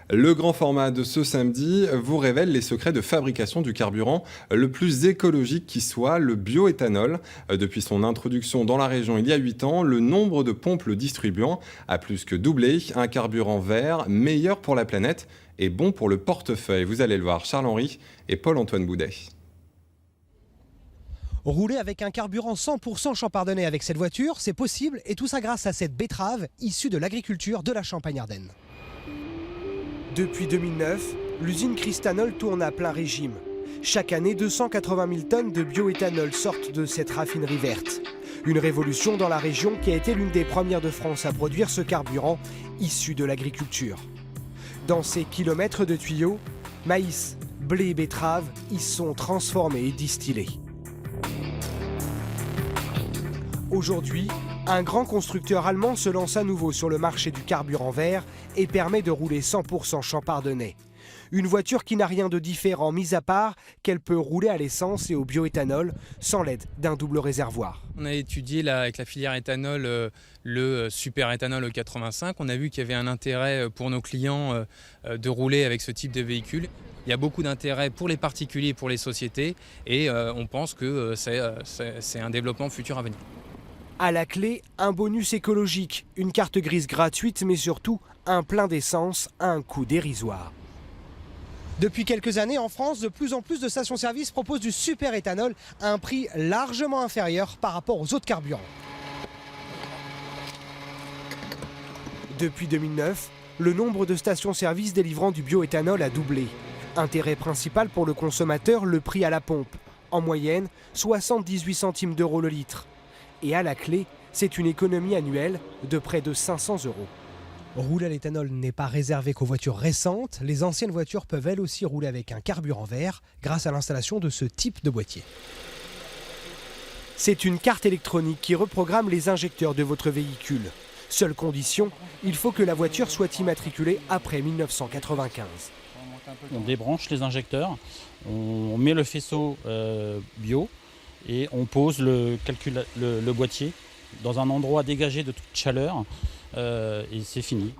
Le grand format de ce samedi vous révèle les secrets de fabrication du carburant le plus écologique qui soit, le bioéthanol. Depuis son introduction dans la région il y a 8 ans, le nombre de pompes le distribuant a plus que doublé. Un carburant vert, meilleur pour la planète et bon pour le portefeuille. Vous allez le voir, Charles-Henri et Paul-Antoine Boudet. Rouler avec un carburant 100% champardonnais avec cette voiture, c'est possible, et tout ça grâce à cette betterave issue de l'agriculture de la Champagne-Ardenne. Depuis 2009, l'usine Cristanol tourne à plein régime. Chaque année, 280 000 tonnes de bioéthanol sortent de cette raffinerie verte. Une révolution dans la région qui a été l'une des premières de France à produire ce carburant issu de l'agriculture. Dans ces kilomètres de tuyaux, maïs, blé et betterave y sont transformés et distillés. Aujourd'hui, un grand constructeur allemand se lance à nouveau sur le marché du carburant vert et permet de rouler 100% champardonnais. Une voiture qui n'a rien de différent, mis à part qu'elle peut rouler à l'essence et au bioéthanol sans l'aide d'un double réservoir. On a étudié là, avec la filière éthanol le super éthanol E85. On a vu qu'il y avait un intérêt pour nos clients de rouler avec ce type de véhicule. Il y a beaucoup d'intérêt pour les particuliers et pour les sociétés et on pense que c'est un développement futur à venir. À la clé, un bonus écologique, une carte grise gratuite, mais surtout un plein d'essence à un coût dérisoire. Depuis quelques années, en France, de plus en plus de stations-service proposent du super éthanol à un prix largement inférieur par rapport aux autres carburants. Depuis 2009, le nombre de stations-service délivrant du bioéthanol a doublé. Intérêt principal pour le consommateur, le prix à la pompe. En moyenne, 78 centimes d'euros le litre. Et à la clé, c'est une économie annuelle de près de 500 euros. Rouler à l'éthanol n'est pas réservé qu'aux voitures récentes. Les anciennes voitures peuvent elles aussi rouler avec un carburant vert grâce à l'installation de ce type de boîtier. C'est une carte électronique qui reprogramme les injecteurs de votre véhicule. Seule condition, il faut que la voiture soit immatriculée après 1995. On débranche les injecteurs, on met le faisceau bio et on pose le boîtier dans un endroit dégagé de toute chaleur et c'est fini.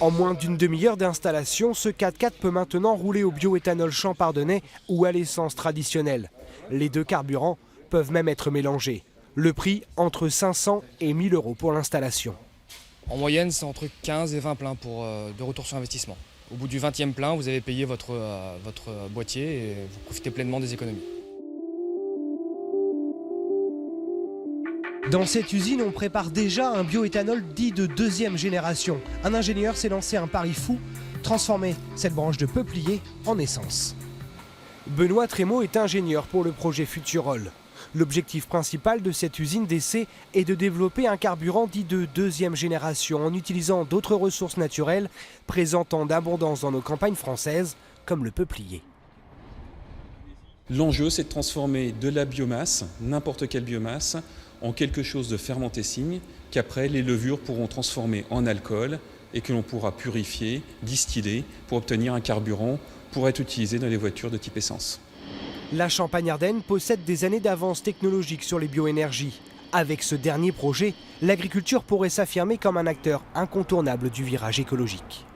En moins d'une demi-heure d'installation, ce 4x4 peut maintenant rouler au bioéthanol champardonnais ou à l'essence traditionnelle. Les deux carburants peuvent même être mélangés. Le prix entre 500 et 1000 euros pour l'installation. En moyenne, c'est entre 15 et 20 pleins de retour sur investissement. Au bout du 20e plein, vous avez payé votre boîtier et vous profitez pleinement des économies. Dans cette usine, on prépare déjà un bioéthanol dit de deuxième génération. Un ingénieur s'est lancé un pari fou, transformer cette branche de peuplier en essence. Benoît Trémaud est ingénieur pour le projet Futurol. L'objectif principal de cette usine d'essai est de développer un carburant dit de deuxième génération en utilisant d'autres ressources naturelles présentes en abondance dans nos campagnes françaises, comme le peuplier. L'enjeu, c'est de transformer de la biomasse, n'importe quelle biomasse, en quelque chose de fermentescible qu'après les levures pourront transformer en alcool et que l'on pourra purifier, distiller pour obtenir un carburant pour être utilisé dans les voitures de type essence. La Champagne-Ardenne possède des années d'avance technologique sur les bioénergies. Avec ce dernier projet, l'agriculture pourrait s'affirmer comme un acteur incontournable du virage écologique.